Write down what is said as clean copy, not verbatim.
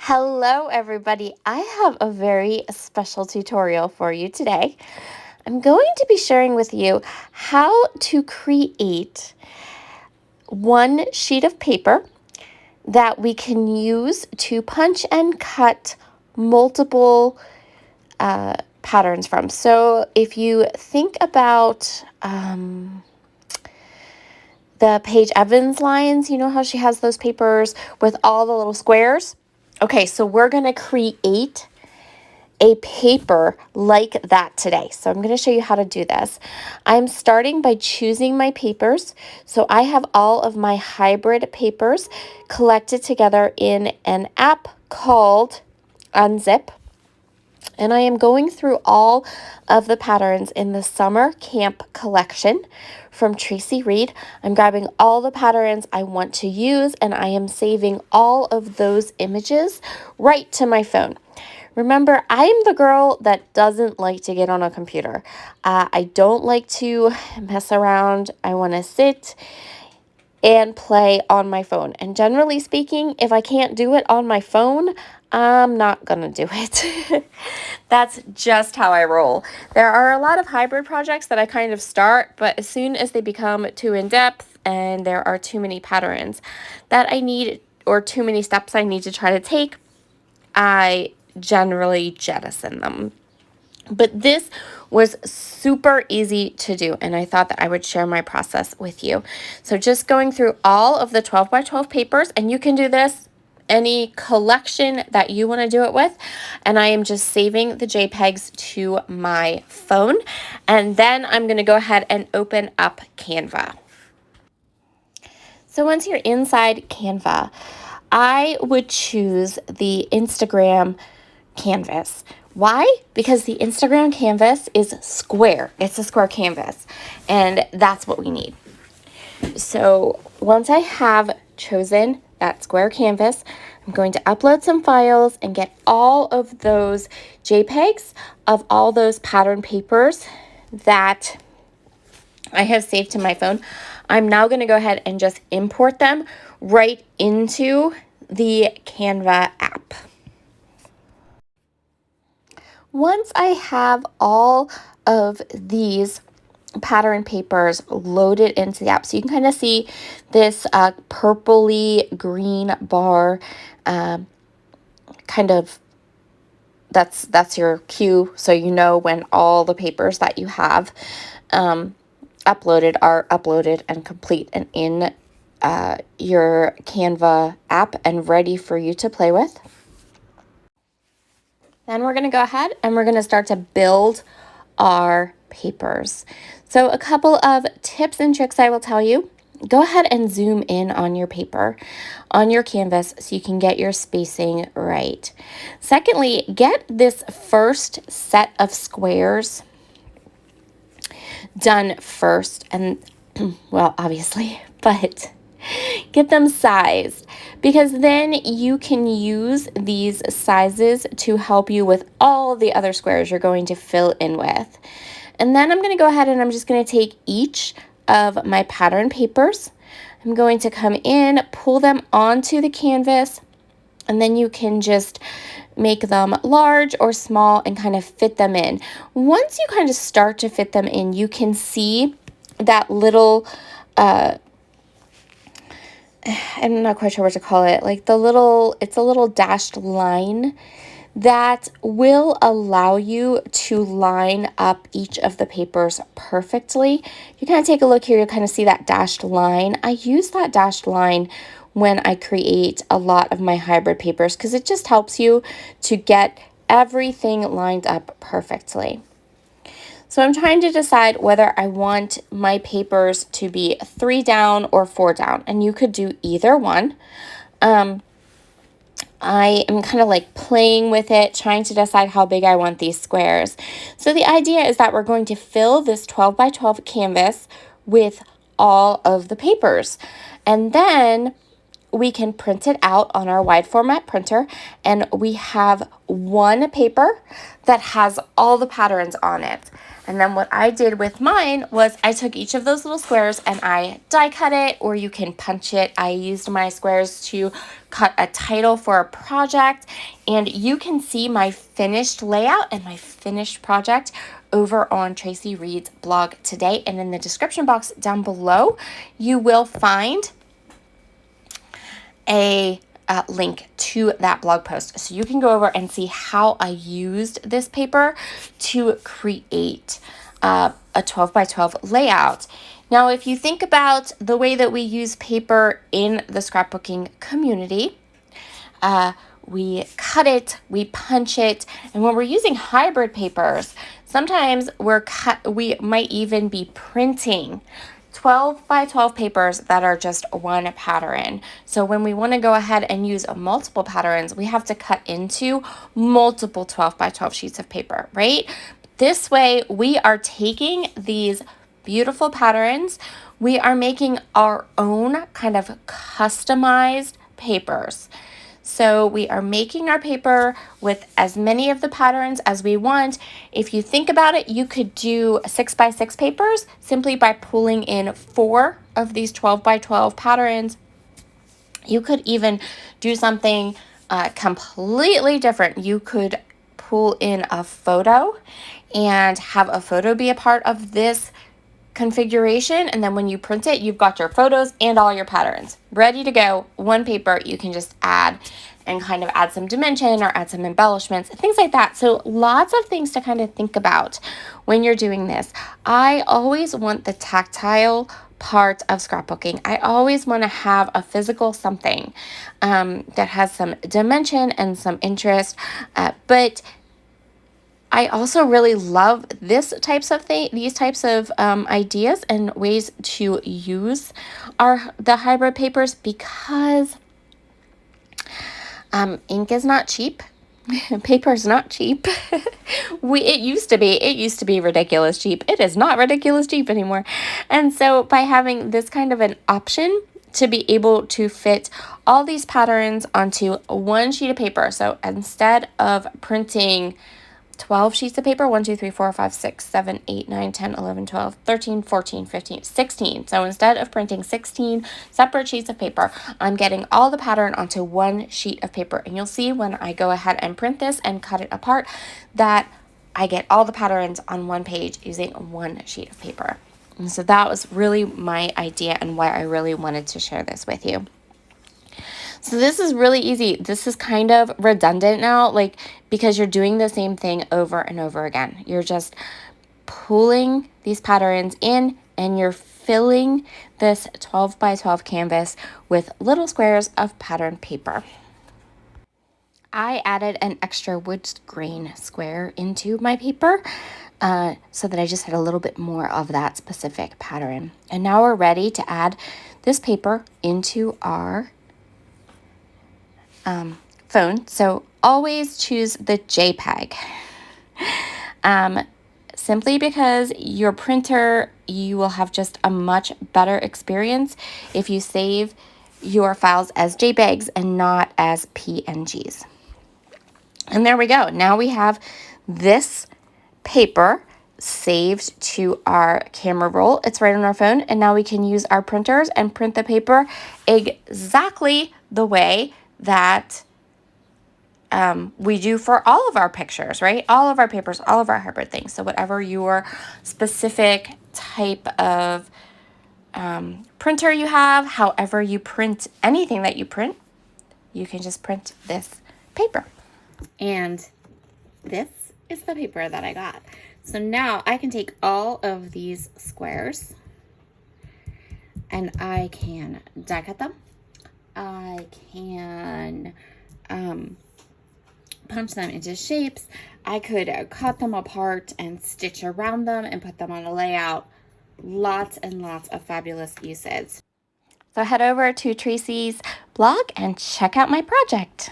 Hello everybody, I have a very special tutorial for you today. I'm going to be sharing with you how to create one sheet of paper that we can use to punch and cut multiple patterns from. So if you think about the Paige Evans lines, you know how she has those papers with all the little squares? Okay, so we're going to create a paper like that today. So I'm going to show you how to do this. I'm starting by choosing my papers. So I have all of my hybrid papers collected together in an app called Unzip. And I am going through all of the patterns in the summer camp collection from Traci Reed. I'm grabbing all the patterns I want to use and I am saving all of those images right to my phone. Remember, I'm the girl that doesn't like to get on a computer. I don't like to mess around. I want to sit and play on my phone. And generally speaking, if I can't do it on my phone, I'm not going to do it. That's just how I roll. There are a lot of hybrid projects that I kind of start, but as soon as they become too in-depth and there are too many patterns that I need or too many steps I need to try to take, I generally jettison them. But this was super easy to do, and I thought that I would share my process with you. So just going through all of the 12 by 12 papers, and you can do this any collection that you want to do it with, and I am just saving the JPEGs to my phone, and then I'm going to go ahead and open up Canva. So once you're inside Canva, I would choose the Instagram canvas. Why? Because the Instagram canvas is square. It's a square canvas, and that's what we need. So once I have chosen that square canvas, I'm going to upload some files and get all of those JPEGs of all those pattern papers that I have saved to my phone. I'm now going to go ahead and just import them right into the Canva app. Once I have all of these pattern papers loaded into the app, so you can kind of see this purpley green bar, kind of that's your cue, so you know when all the papers that you have uploaded are uploaded and complete and in your Canva app and ready for you to play with. Then we're going to go ahead and we're going to start to build our papers. So a couple of tips and tricks I will tell you. Go ahead and zoom in on your paper, on your canvas, so you can get your spacing right. Secondly, get this first set of squares done first, and well, obviously, but get them sized, because then you can use these sizes to help you with all the other squares you're going to fill in with. And then I'm going to go ahead and I'm just going to take each of my pattern papers. I'm going to come in, pull them onto the canvas, and then you can just make them large or small and kind of fit them in. Once you kind of start to fit them in, you can see that little I'm not quite sure what to call it, like it's a little dashed line that will allow you to line up each of the papers perfectly. You kind of take a look here, you'll kind of see that dashed line. I use that dashed line when I create a lot of my hybrid papers because it just helps you to get everything lined up perfectly. So I'm trying to decide whether I want my papers to be 3 down or 4 down, and you could do either one. I am kind of like playing with it, trying to decide how big I want these squares. So the idea is that we're going to fill this 12 by 12 canvas with all of the papers, and then we can print it out on our wide format printer, and we have one paper that has all the patterns on it. And then what I did with mine was I took each of those little squares and I die cut it, or you can punch it. I used my squares to cut a title for a project, and you can see my finished layout and my finished project over on Traci Reed's blog today. And in the description box down below, you will find a link to that blog post. So you can go over and see how I used this paper to create a 12 by 12 layout. Now, if you think about the way that we use paper in the scrapbooking community, we cut it, we punch it, and when we're using hybrid papers, sometimes we might even be printing 12 by 12 papers that are just one pattern. So when we want to go ahead and use multiple patterns, we have to cut into multiple 12 by 12 sheets of paper, right? This way, we are taking these beautiful patterns, we are making our own kind of customized papers. So we are making our paper with as many of the patterns as we want. If you think about it, you could do 6 by 6 papers simply by pulling in 4 of these 12 by 12 patterns. You could even do something completely different. You could pull in a photo and have a photo be a part of this configuration, and then when you print it, you've got your photos and all your patterns ready to go. One paper, you can just add and kind of add some dimension or add some embellishments, things like that. So lots of things to kind of think about when you're doing this. I always want the tactile part of scrapbooking. I always want to have a physical something that has some dimension and some interest, but I also really love these types of ideas and ways to use the hybrid papers, because ink is not cheap. Paper is not cheap. It used to be ridiculous cheap. It is not ridiculous cheap anymore. And so by having this kind of an option to be able to fit all these patterns onto one sheet of paper, so instead of printing 12 sheets of paper, 1, 2, 3, 4, 5, 6, 7, 8, 9, 10, 11, 12, 13, 14, 15, 16. So instead of printing 16 separate sheets of paper, I'm getting all the pattern onto one sheet of paper. And you'll see when I go ahead and print this and cut it apart that I get all the patterns on one page using one sheet of paper. And so that was really my idea and why I really wanted to share this with you. So this is really easy. This is kind of redundant now, because you're doing the same thing over and over again. You're just pulling these patterns in and you're filling this 12 by 12 canvas with little squares of pattern paper. I added an extra wood grain square into my paper so that I just had a little bit more of that specific pattern. And now we're ready to add this paper into our phone. So always choose the JPEG. Simply because your printer, you will have just a much better experience if you save your files as JPEGs and not as PNGs. And there we go. Now we have this paper saved to our camera roll. It's right on our phone, and now we can use our printers and print the paper exactly the way that we do for all of our pictures, right? All of our papers, all of our hybrid things. So whatever your specific type of printer you have, however you print anything that you print, you can just print this paper. And this is the paper that I got. So now I can take all of these squares and I can die cut them. I can punch them into shapes. I could cut them apart and stitch around them and put them on a layout. Lots and lots of fabulous uses. So head over to Traci's blog and check out my project.